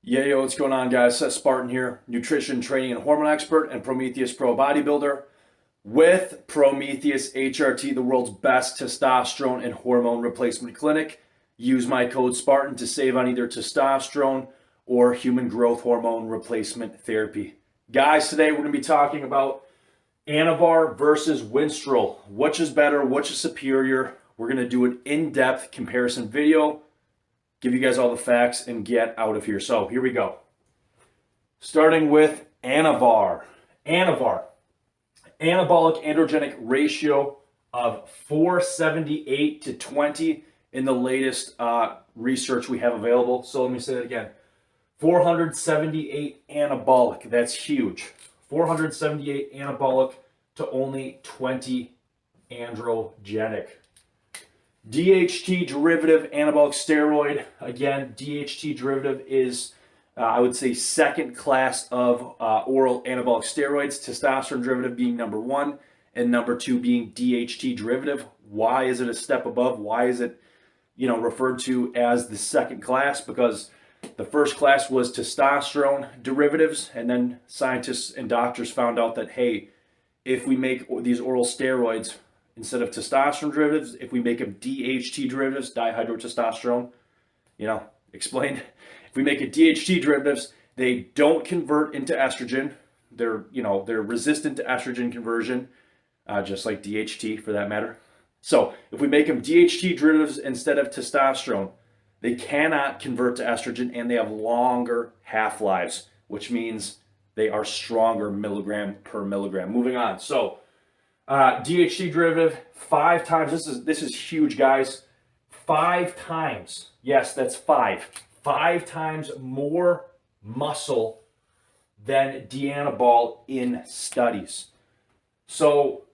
Yeah, yo, what's going on, guys? Seth Spartan here, nutrition, training, and hormone expert, and Prometheus Pro bodybuilder with Prometheus HRT, the world's best testosterone and hormone replacement clinic. Use my code Spartan to save on either testosterone or human growth hormone replacement therapy. Guys, today we're going to be talking about Anavar versus Winstrol. Which is better? Which is superior? We're going to do an in-depth comparison video, give you guys all the facts, and get out of here. So here we go. Starting with Anavar. Anavar, anabolic androgenic ratio of 478 to 20 in the latest research we have available. So let me say that again. 478 anabolic, that's huge. 478 anabolic to only 20 androgenic. Dht derivative anabolic steroid. Again, Dht derivative is, I would say, second class of oral anabolic steroids. Testosterone derivative being number one, and number two being Dht derivative. Why is it a step above? Why is it, referred to as the second class? Because the first class was testosterone derivatives, and then scientists and doctors found out that, hey, if we make these oral steroids instead of testosterone derivatives, if we make them DHT derivatives, dihydrotestosterone, explained. If we make it DHT derivatives, they don't convert into estrogen. They're resistant to estrogen conversion, just like DHT for that matter. So if we make them DHT derivatives instead of testosterone, they cannot convert to estrogen, and they have longer half-lives, which means they are stronger milligram per milligram. Moving on. So DHT derivative, 5 times. This is huge, guys. 5 times. Yes, that's 5. 5 times more muscle than Dianabol in studies. So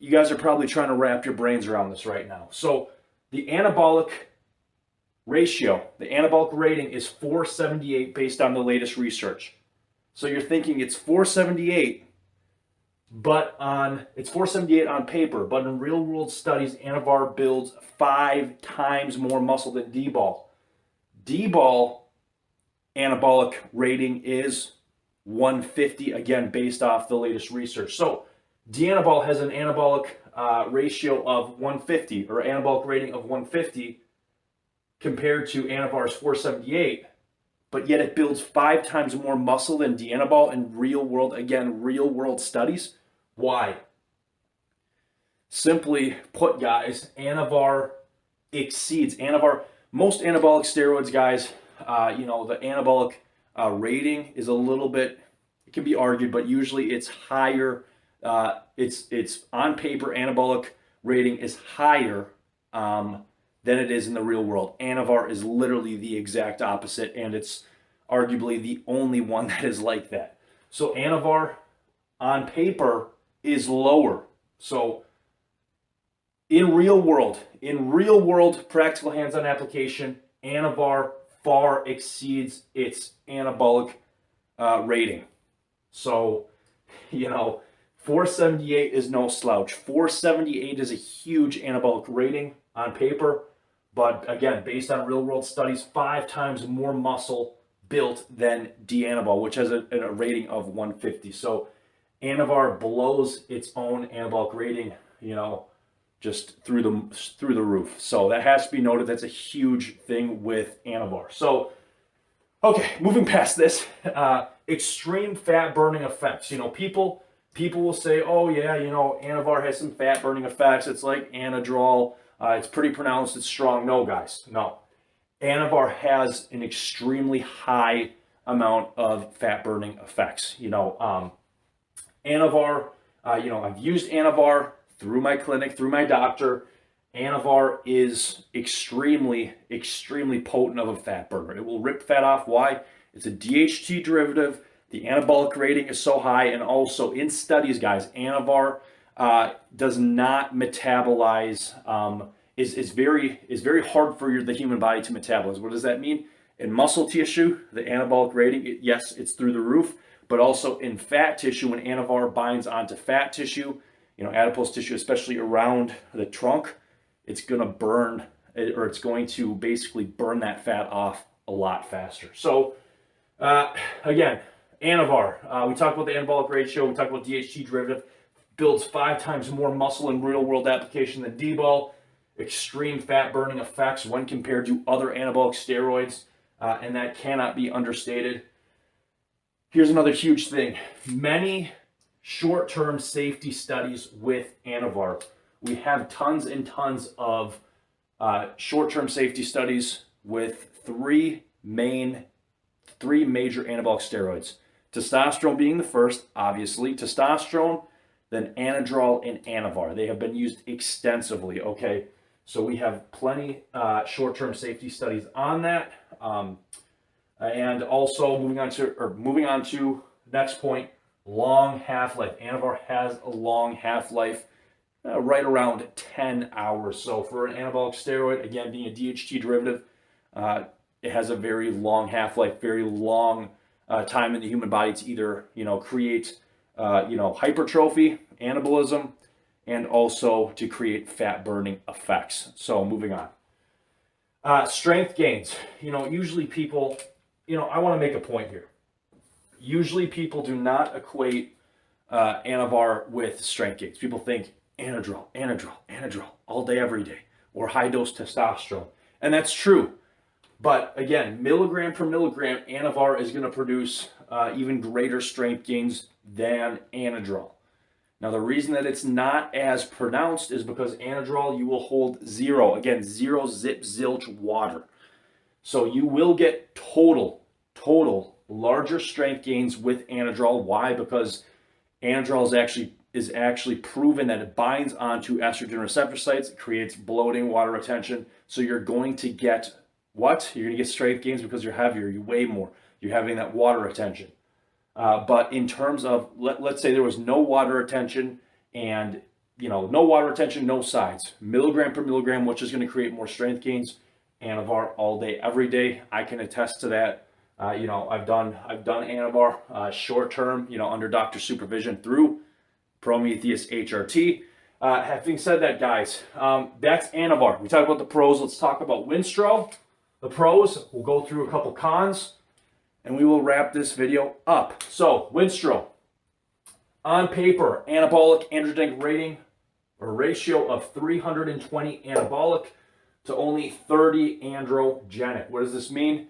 you guys are probably trying to wrap your brains around this right now. So the anabolic ratio, the anabolic rating is 478 based on the latest research. So you're thinking it's 478, but it's 478 on paper, but in real world studies, Anavar builds 5 times more muscle than D-ball. D-ball anabolic rating is 150, again, based off the latest research. So Dianabol has an anabolic ratio of 150, or anabolic rating of 150, compared to Anavar's 478, but yet it builds 5 times more muscle than Dianabol in real world studies. Why? Simply put, guys, Anavar exceeds. Most anabolic steroids, guys, the anabolic rating is a little bit, it can be argued, but usually it's higher. It's on paper, anabolic rating is higher than it is in the real world. Anavar is literally the exact opposite, and it's arguably the only one that is like that. So Anavar on paper is lower. So in real world practical hands-on application, Anavar far exceeds its anabolic rating. So, 478 is no slouch. 478 is a huge anabolic rating on paper. But again, based on real world studies, 5 times more muscle built than Dianabol, which has a rating of 150. So Anavar blows its own anabolic rating, just through the roof. So that has to be noted. That's a huge thing with Anavar. So, okay, moving past this, extreme fat burning effects. People will say, oh yeah, Anavar has some fat burning effects. It's like Anadrol. It's pretty pronounced. It's strong. No, guys, no. Anavar has an extremely high amount of fat burning effects. Anavar, I've used Anavar through my clinic, through my doctor. Anavar is extremely, extremely potent of a fat burner. It will rip fat off. Why? It's a DHT derivative. The anabolic rating is so high, and also in studies, guys, Anavar does not metabolize. Is very hard for the human body to metabolize. What does that mean? In muscle tissue, the anabolic rating, yes, it's through the roof, but also in fat tissue, when Anavar binds onto fat tissue, adipose tissue, especially around the trunk, it's going to burn, or it's going to basically burn that fat off a lot faster. So Again, Anavar. We talked about the anabolic ratio. We talked about DHT derivative. Builds 5 times more muscle in real-world application than D-bol. Extreme fat-burning effects when compared to other anabolic steroids, and that cannot be understated. Here's another huge thing. Many short-term safety studies with Anavar. We have tons and tons of short-term safety studies with three major anabolic steroids. Testosterone being the first, obviously. Testosterone, then Anadrol and Anavar. They have been used extensively, okay? So we have plenty short-term safety studies on that. And also moving on to next point, long half-life. Anavar has a long half-life, right around 10 hours. So for an anabolic steroid, again, being a DHT derivative, it has a very long half-life, very long time in the human body to either, create, hypertrophy, anabolism, and also to create fat-burning effects. So moving on. Strength gains. Usually people, I want to make a point here. Usually people do not equate Anavar with strength gains. People think Anadrol all day, every day, or high-dose testosterone. And that's true. But again, milligram per milligram, Anavar is going to produce even greater strength gains than Anadrol. Now, the reason that it's not as pronounced is because Anadrol, you will hold zero. Again, zero zip zilch water. So you will get total larger strength gains with Anadrol. Why? Because Anadrol is actually proven that it binds onto estrogen receptor sites, it creates bloating, water retention. So you're going to get what? You're going to get strength gains because you're heavier, you weigh more, you're having that water retention. But in terms of, let's say there was no water retention and, no water retention, no sides. Milligram per milligram, which is going to create more strength gains. Anavar all day, every day. I can attest to that. I've done Anavar short term, under doctor supervision through Prometheus HRT. Having said that, guys, that's Anavar. We talked about the pros. Let's talk about Winstrol. The pros, we'll go through a couple cons, and we will wrap this video up. So, Winstrol. On paper, anabolic androgenic rating or ratio of 320 anabolic to only 30 androgenic. What does this mean?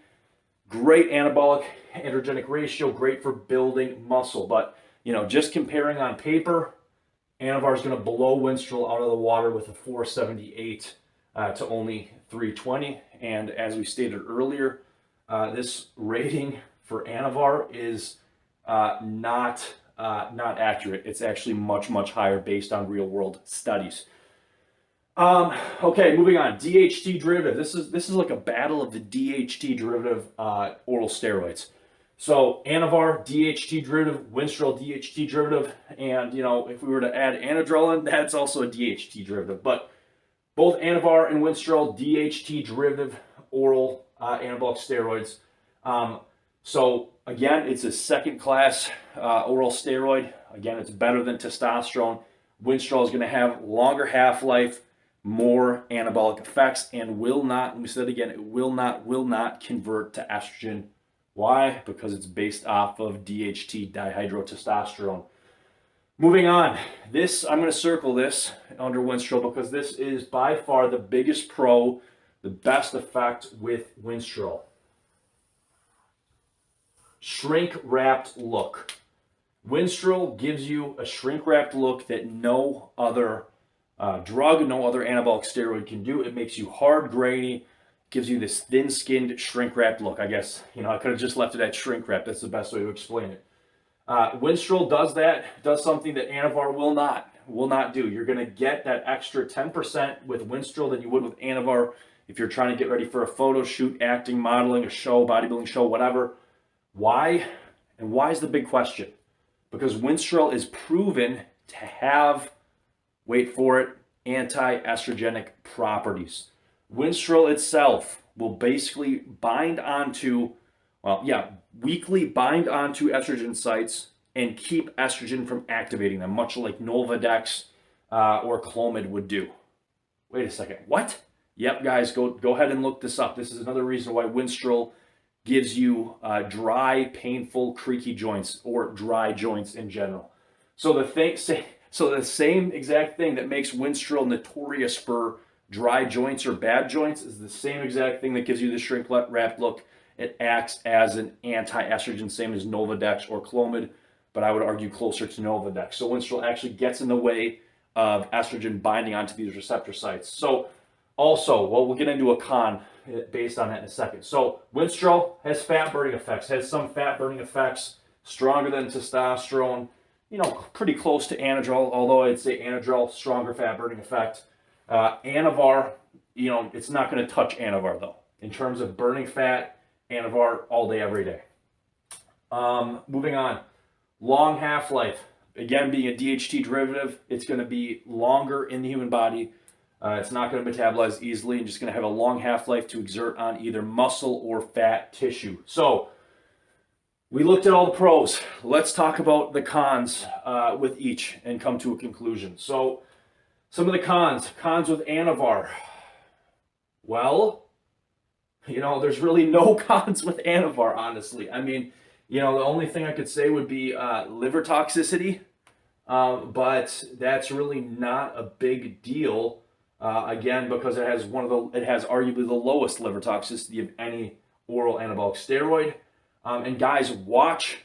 Great anabolic androgenic ratio, great for building muscle. But, just comparing on paper, Anavar is going to blow Winstrol out of the water with a 478 to only 320. And as we stated earlier, this rating for Anavar is not accurate. It's actually much higher based on real world studies. Okay, moving on. DHT derivative. This is like a battle of the DHT derivative oral steroids. So Anavar DHT derivative, Winstrol DHT derivative, and if we were to add Anadrol in, that's also a DHT derivative. But both Anavar and Winstrol DHT derivative oral anabolic steroids. So again, it's a second class oral steroid. Again, it's better than testosterone. Winstrol is going to have longer half-life, more anabolic effects, and will not, we said again, it will not convert to estrogen. Why? Because it's based off of DHT, dihydrotestosterone. Moving on, I'm going to circle this under Winstrol because this is by far the biggest pro, the best effect with Winstrol. Shrink-wrapped look. Winstrol gives you a shrink-wrapped look that no other drug, no other anabolic steroid can do. It makes you hard, grainy, gives you this thin-skinned, shrink-wrapped look. I guess, I could have just left it at shrink-wrapped. That's the best way to explain it. Winstrol does something that Anavar will not do. You're going to get that extra 10% with Winstrol than you would with Anavar if you're trying to get ready for a photo shoot, acting, modeling, a show, bodybuilding show, whatever. Why? And why is the big question? Because Winstrol is proven to have, wait for it, anti-estrogenic properties. Winstrol itself will basically weakly bind onto estrogen sites and keep estrogen from activating them, much like Nolvadex or Clomid would do. Wait a second, what? Yep, guys, go ahead and look this up. This is another reason why Winstrol gives you dry, painful, creaky joints or dry joints in general. So the same exact thing that makes Winstrol notorious for dry joints or bad joints is the same exact thing that gives you the shrink wrapped look. It acts as an anti-estrogen, same as Nolvadex or Clomid, but I would argue closer to Nolvadex. So Winstrol actually gets in the way of estrogen binding onto these receptor sites. So also, well, we'll get into a con based on that in a second. So Winstrol has fat burning effects, has some fat burning effects, stronger than testosterone, you know, pretty close to Anadrol, although I'd say Anadrol, stronger fat burning effect. Anavar, you know, it's not going to touch Anavar though. In terms of burning fat, Anavar all day, every day. Moving on, long half-life. Again, being a DHT derivative, it's going to be longer in the human body. It's not going to metabolize easily and just going to have a long half-life to exert on either muscle or fat tissue. So we looked at all the pros. Let's talk about the cons with each and come to a conclusion. So some of the cons with Anavar. Well, you know, there's really no cons with Anavar, honestly. I mean, you know, the only thing I could say would be liver toxicity, but that's really not a big deal. Again, because it has arguably the lowest liver toxicity of any oral anabolic steroid. And guys, watch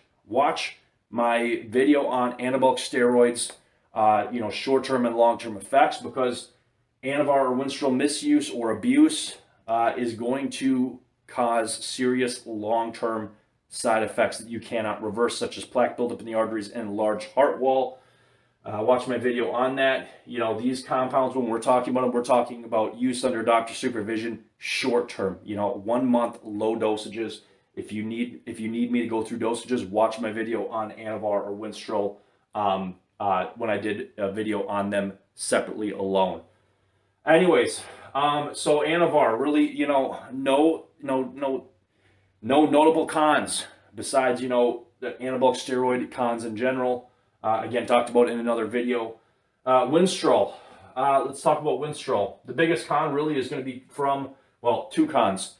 my video on anabolic steroids, you know, short-term and long-term effects, because Anavar or Winstrol misuse or abuse is going to cause serious long-term side effects that you cannot reverse, such as plaque buildup in the arteries and large heart wall. Watch my video on that. You know, these compounds, when we're talking about them, we're talking about use under doctor supervision, short-term, you know, 1 month, low dosages. If you need me to go through dosages, watch my video on Anavar or Winstrol when I did a video on them separately alone. Anyways, so Anavar, really, you know, no notable cons besides, you know, the anabolic steroid cons in general. Again, talked about in another video. Winstrol. Let's talk about Winstrol. The biggest con really is going to be from, well, two cons.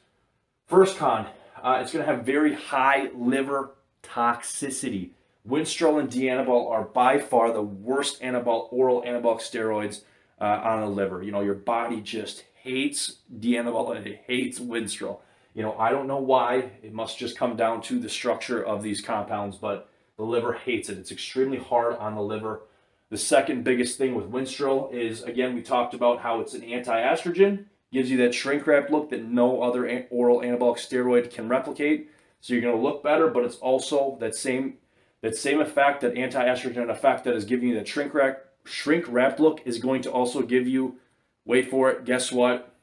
First con, it's going to have very high liver toxicity. Winstrol and D-Anabol are by far the worst oral anabolic steroids on the liver. You know, your body just hates D-Anabol and it hates Winstrol. You know, I don't know why. It must just come down to the structure of these compounds, but the liver hates it. It's extremely hard on the liver. The second biggest thing with Winstrol is, again, we talked about how it's an anti-estrogen, gives you that shrink-wrapped look that no other oral anabolic steroid can replicate. So you're going to look better, but it's also that same effect, that anti-estrogen effect that is giving you that shrink-wrapped look is going to also give you, wait for it, guess what?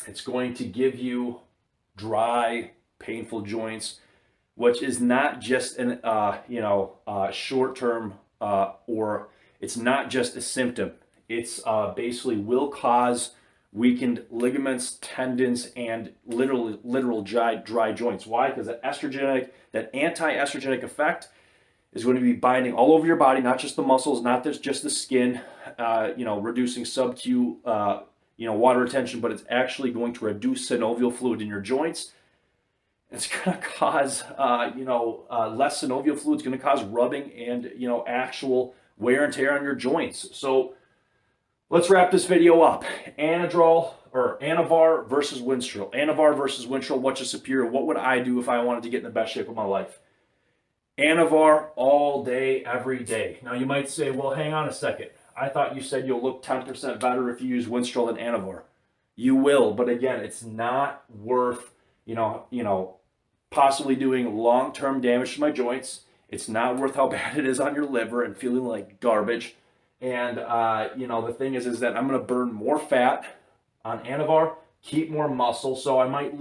It's going to give you dry, painful joints, which is not just an short-term or it's not just a symptom. It's basically will cause weakened ligaments, tendons, and literal dry joints. Why? Because that anti-estrogenic effect is going to be binding all over your body, not just the muscles, not just the skin, reducing sub-Q, water retention, but it's actually going to reduce synovial fluid in your joints. It's going to cause, less synovial fluid. It's going to cause rubbing and, actual wear and tear on your joints. So let's wrap this video up. Anavar versus Winstrol. Anavar versus Winstrol, what's your superior? What would I do if I wanted to get in the best shape of my life? Anavar all day, every day. Now you might say, well, hang on a second. I thought you said you'll look 10% better if you use Winstrol than Anavar. You will, but again, it's not worth, possibly doing long-term damage to my joints. It's not worth how bad it is on your liver and feeling like garbage. And, the thing is that I'm going to burn more fat on Anavar, keep more muscle. So I might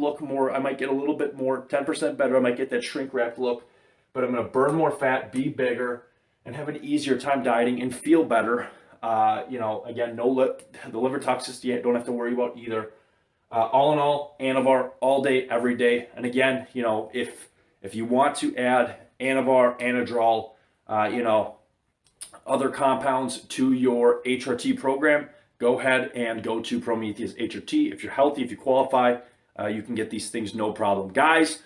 get a little bit more, 10% better. I might get that shrink-wrapped look, but I'm going to burn more fat, be bigger, and have an easier time dieting and feel better. Again, the liver toxicity I don't have to worry about either. All in all, Anavar all day, every day. And again, if you want to add Anavar, Anadrol, other compounds to your HRT program, go ahead and go to Prometheus HRT. If you're healthy, if you qualify, you can get these things no problem. Guys,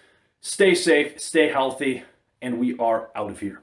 Stay safe, stay healthy, and we are out of here.